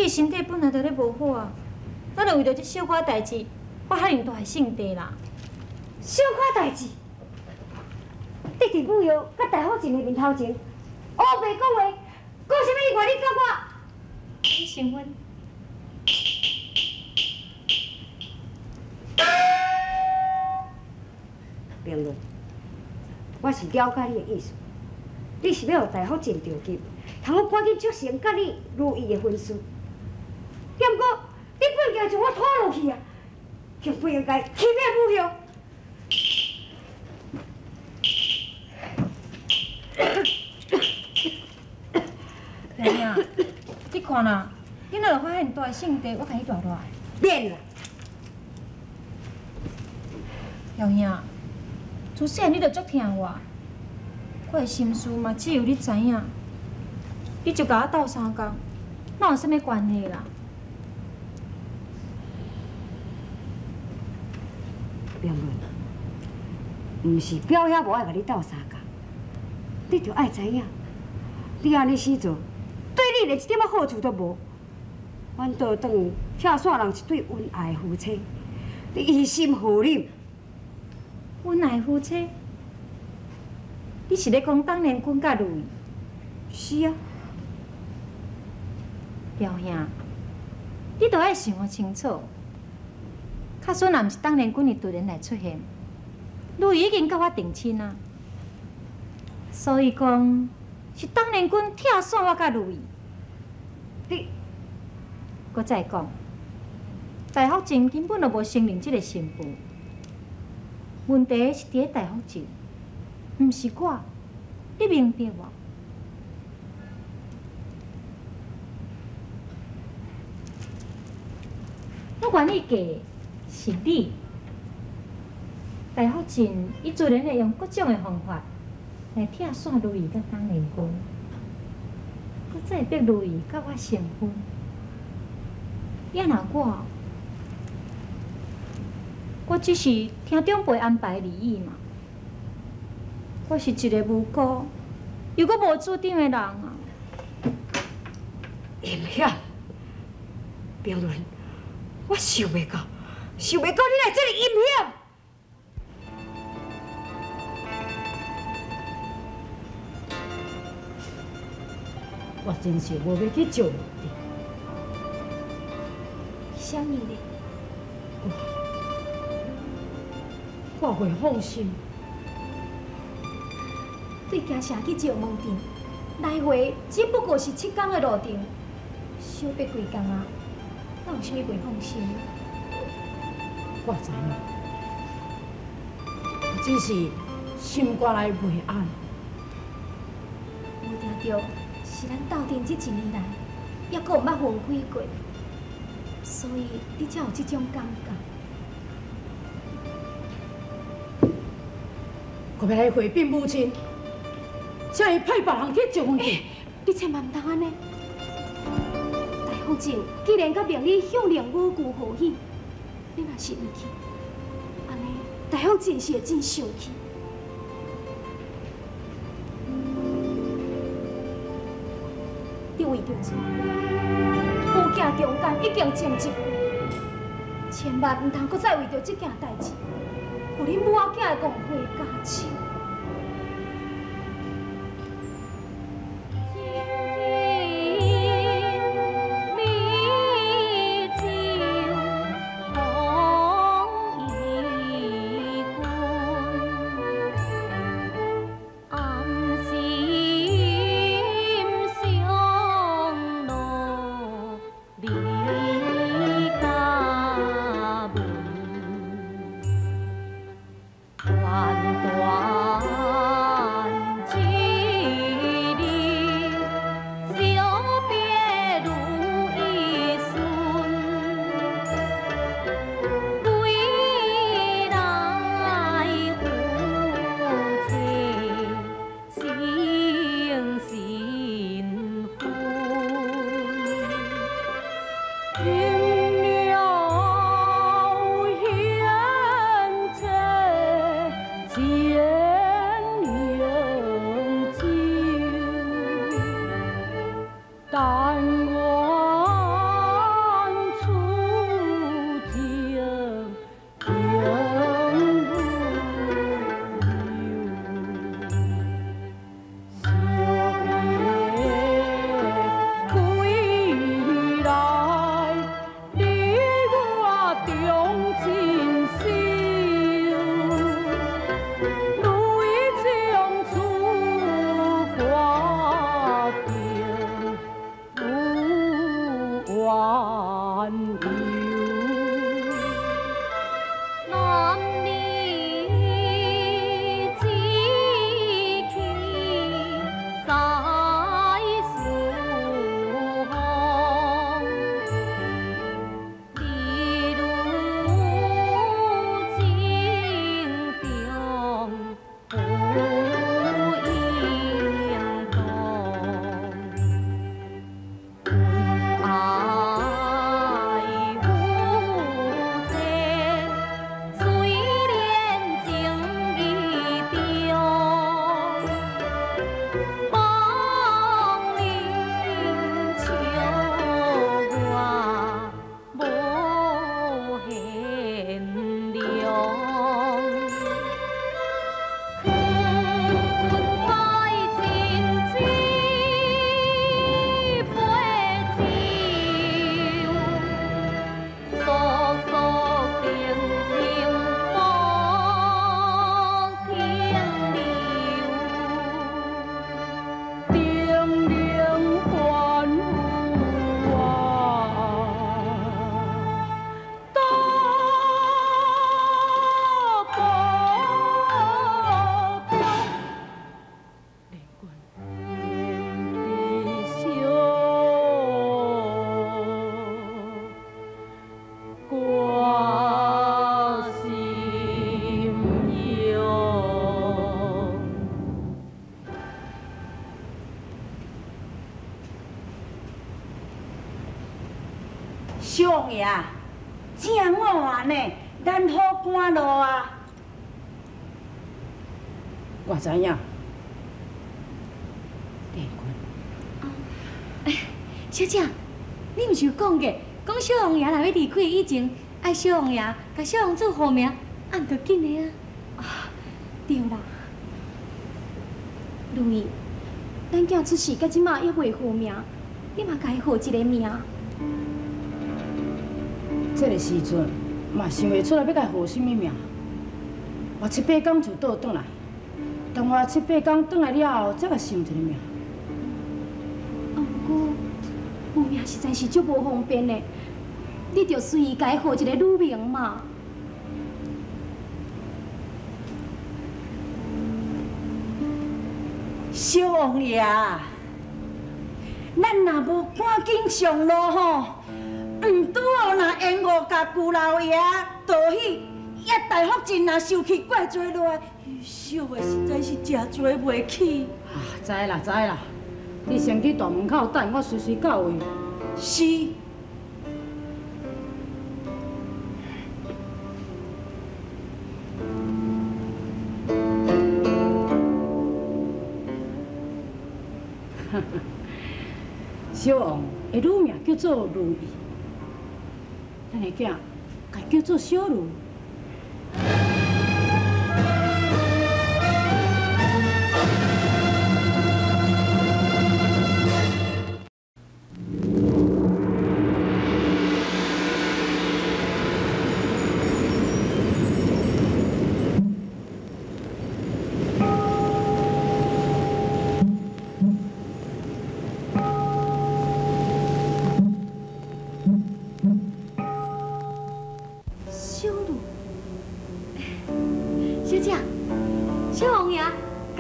身体本来就咧无好啊，咱就为着这小可代志，花遐尼大的性地啦。小可代志，你伫武药甲大福晋的面头前，乌白讲话，讲啥物意外你甲我？你成婚？评论，我是了解你的意思，你是要互大福晋着急，通我赶紧促成甲你如意的婚事。 要毋过，你本该将我拖落去啊，就不应该欺骗武雄。娘娘，你看啦，囡仔就发现大的性地，我甲伊带落来。免啦，娘娘，自细汉你就足疼我，我的心事嘛只有你知影。你就甲我斗相共，哪有啥物关系啦？ 评论，毋是表兄无爱甲你斗相共，你着爱知影，你安尼时做，对你连一点仔好处都无。阮倒转跳伞人一对恩爱夫妻，你于心何忍？恩爱夫妻？你是咧讲当年君甲如意？是啊，表兄，你着爱想清楚。 假使若毋是当年君伊突然来出现，如意已经甲我定亲啊。所以讲是当年君拆散我甲如意。你，搁再讲，大福晋根本就无承认这个新妇。问题是伫咧大福晋，毋是我，你明白无？我愿意嫁。 是你，大福晋，伊自然会用各种的方法来拆散如意甲当年君，搁再逼如意甲我成婚。也若我只是听长辈安排而已嘛。我是一个无辜又搁无主张的人啊。淫险，评论，我想袂到。 想袂到你来这里阴险！我真是无要去救你。啥物呢？我会放心。对家城去石门镇，来回只不过是7天的路程，小别几工啊，哪有啥物袂放心？ 我知影，我只是心肝内袂安。无定着是咱斗阵这1年来，也阁有捌分开过，所以你才有这种感觉。我要来回禀母亲，请伊派别人去救阮去。你千万唔通安尼！大福晋既然甲命你向令我舅贺喜。 你若是唔去，安尼大福晋是会真生气。这位长孙，有件重干已经成就，千万唔通搁再为着这件代志，互恁母仔囝的误会加深。 暗小王爷，正晚呢，咱好赶路啊！我知影。帝君。小姐，你毋是有讲过，讲小王爷若要离开以前，爱小王爷甲小王子号名，按着紧的啊。啊，对啦。如意，咱囝出世到即马还未号名，你嘛该号一个名。这个时阵嘛想袂出来要甲号什么名，我7、8天就倒转来，等我7、8天转来了后，才甲想一个名。不过号名实在是足无方便的，你着随意改号一个女名嘛。小王爷，咱若无赶紧上路吼。拄好若延误甲舅老爷道喜，也大福晋若受气怪罪落来，小的实在是真做袂起。啊，知啦知啦，你先去大门口等，我随时到位。是。小王的女名叫做如意。咱的囝，该叫做小如。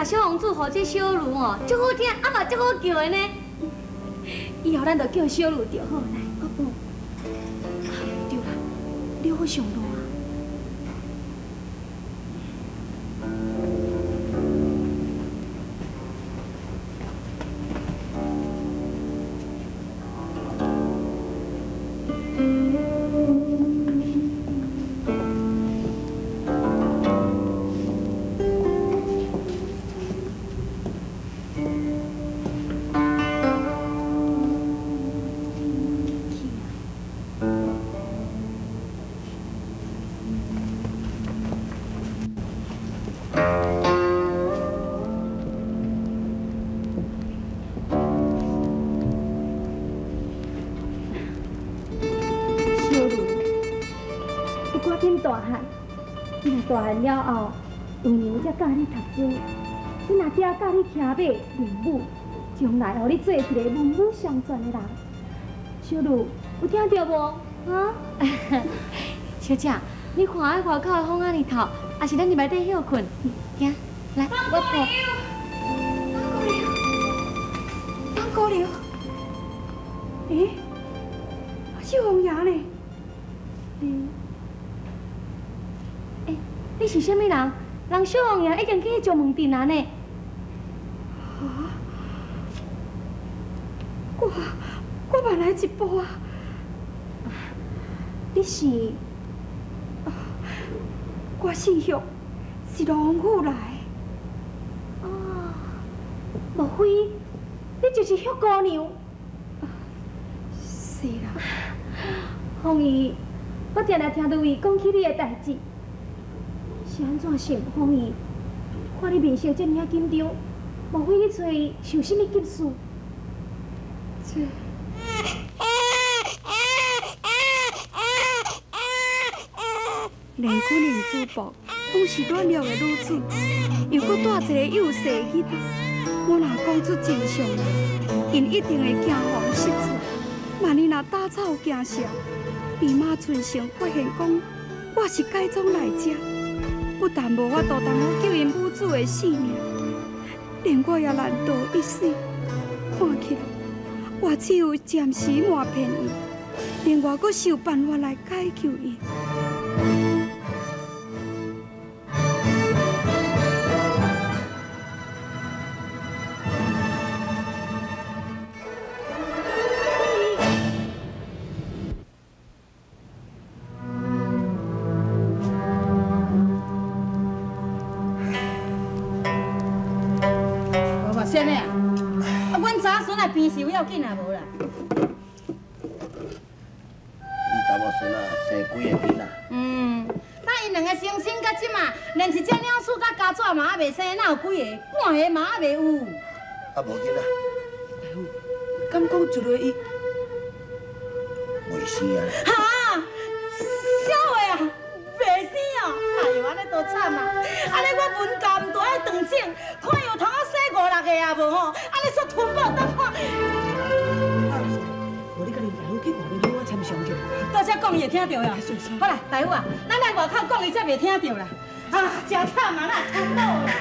小王子号这小如哦，足好听，啊嘛足好叫的呢。以后咱就叫小如就好来，哦不，对啦，你好上路啊。大汉了后，有娘才教你读书，你若爹教你骑马、练武，将来互你做一个文武双全的人。小茹，有听到无？啊？小姐，你看迄外口的风安尼透，还是咱入内底休困？行，来，我抱。张姑娘，诶，小王爷呢？你是啥物人？人小王爷已经去石门镇啊呢。我慢来一步啊！你是？我姓许，是罗王府来。哦，莫非你就是迄姑娘？是啦，凤仪，我定定听到伊讲起你的代志，是安怎想？凤仪，看你面色这么紧张，莫非你找伊受什么急事？这。 连婚姻主仆，拢是软弱的女子，又搁带一个幼细的囡仔，我若讲出真相来，因一定会惊慌失措。万一若打草惊蛇，姨妈存心发现讲我是改装来者，不但无法度当我救因母子的性命，连我也难逃一死。看起来，我只有暂时瞒骗伊，另外搁想办法来解救伊。 先生啊，阮查孙啊病是要紧啊无啦？你查某孙啊生几个囡仔？那因两个生到即嘛，连一只鸟鼠甲家雀嘛还袂生，哪有几个？半个嘛还袂有。啊，无囡仔，敢讲一个伊？袂死啊！哈，小话啊，袂死哦！哎呦，安尼多惨啊！安尼我文家毋大爱断种，看有通啊生5、6个啊无吼，安尼煞吞无当看。无你甲恁大夫去外面跟我参详者，到遮讲伊会听到呀。好啦，大夫啊，咱来外口讲伊才袂听到啦。啊，真惨啊，哪惨到啦！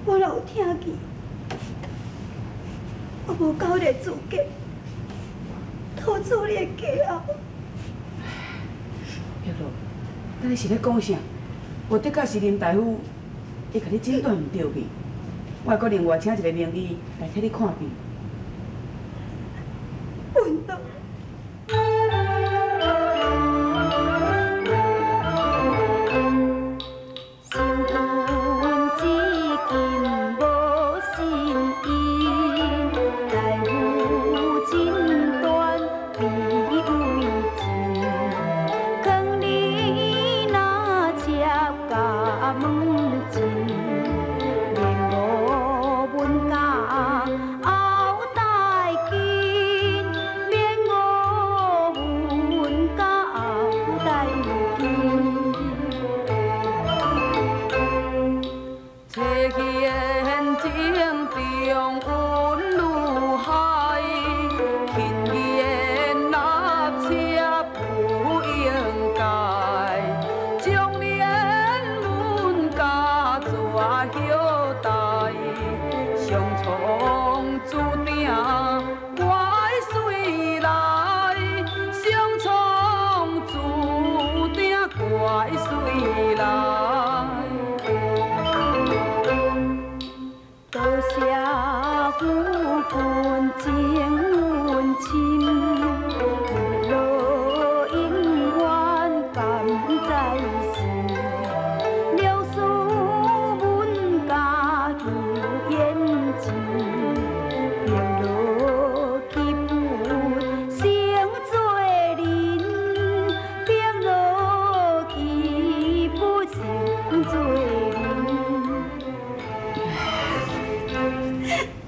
我若有听见，我无到迄个资格逃出你的家后。玉露，那你是咧讲啥？无的确是林大夫，伊甲你诊断唔对去，我还阁另外请一个名医来替你看病。运动。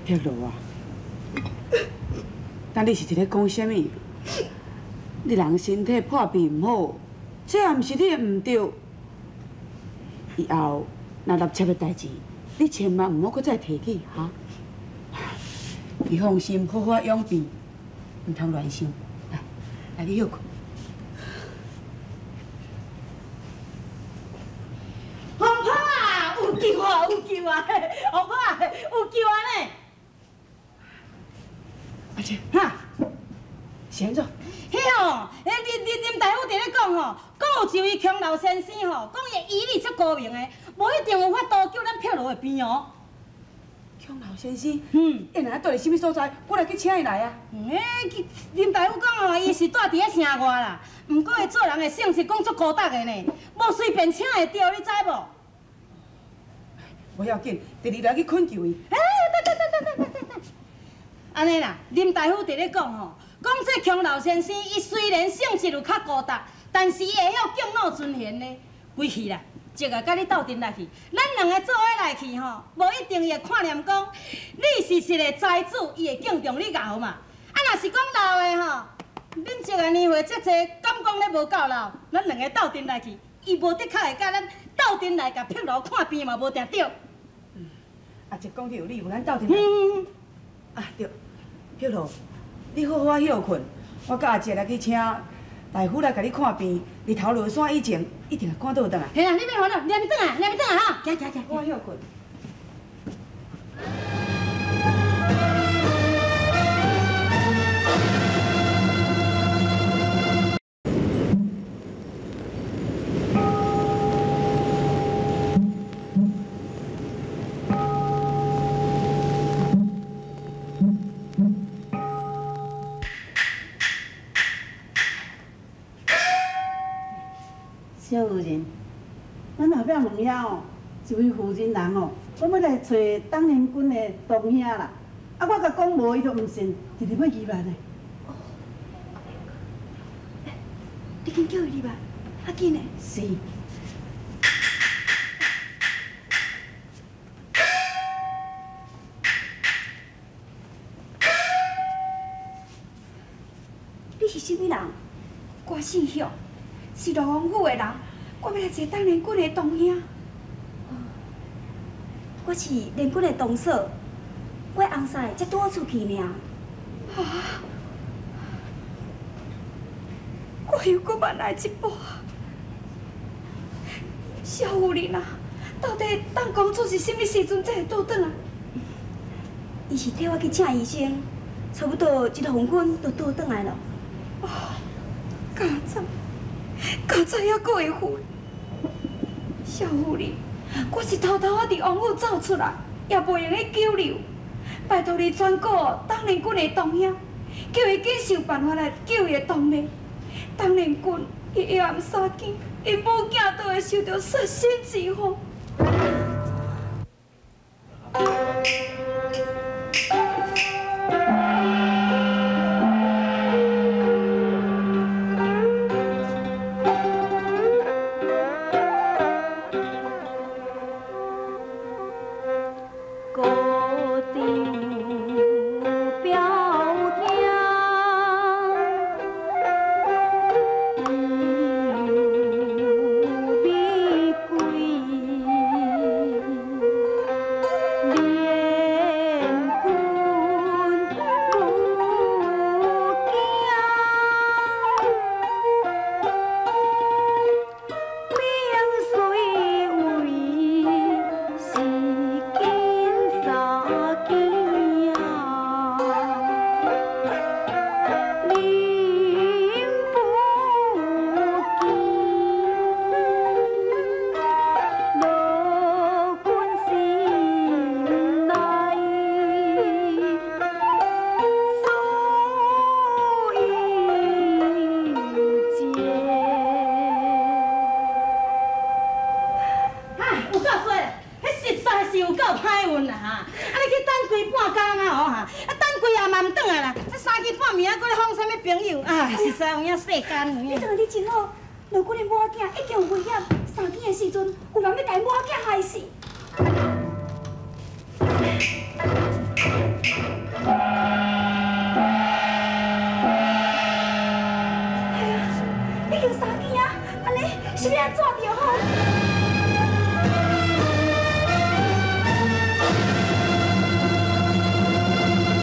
玉露啊，但你是伫咧讲啥物？你人身体破病唔好，这也毋是你的唔对。以后若立切的代志，你千万唔好搁再提起哈。你放心，好好养病，唔通乱想。来，你休困。红婆啊，有救啊，有救啊！红婆啊，有救啊呢！ 阿姐，哈，是安怎？迄哦，林大夫伫咧讲吼，讲有一位强老先生吼，讲伊医力足高明的，无一定有法度救咱漂流的病哦。姜老先生，嗯，伊若住伫什么所在，我来去请伊来啊。林大夫讲哦，伊是住伫咧城外啦，毋过伊做人的性是讲足孤单的呢，无随便请会着，你知无？无要紧，第二来去困求伊。等，安尼啦，林大夫伫咧讲吼，讲这姜老先生，伊虽然性质有较孤单，但是伊会晓敬老尊贤呢。归去啦，即个甲你斗阵来去，咱两个做伙来去吼，无一定会看念讲你是一个财主，伊会敬重你牛嘛。啊，若是讲老的吼，恁即个年岁这济，敢讲咧无够老，咱两个斗阵来去，伊无的确会甲咱斗阵来甲劈路看病嘛，无定着。啊，一讲起有理，有咱斗阵来。啊对，碧露，你好好休困，我甲阿姐来去请大夫来甲你看病。日头落山以前，一定会赶倒转来。嘿啊，你别烦恼，念咪转来，念咪转来哈，行。我休困。小夫人，咱后壁问遐哦，一位负责人哦，我要来找当年军的同兄啦。啊，我甲讲无，伊就毋信，直直要入来呢。你紧叫伊入来，啊紧的。是。你是甚物人？我姓向，是罗王府的人。我要来找当年军的同兄。我是连军的同嫂，我翁婿才拄好出去尔。我又搁慢来一步啊！小夫人啊，到底当公主是什么时阵才会倒转来？伊是替我去请医生，差不多1个昏就倒转来了。刚才还佫会昏。小夫人，我是偷偷伫王府走出来，也袂用去救你。拜托你转告当年军的同兄，叫伊紧想办法来救伊的同妹。当年军伊夜暗三更，因母囝都会受到杀身之祸。实在有影世间。你当你真好，如果你母仔囝已经有危险，三更的时阵，有人要甲伊母仔囝害死。哎呀，已经三更啊，安尼是要安怎着好？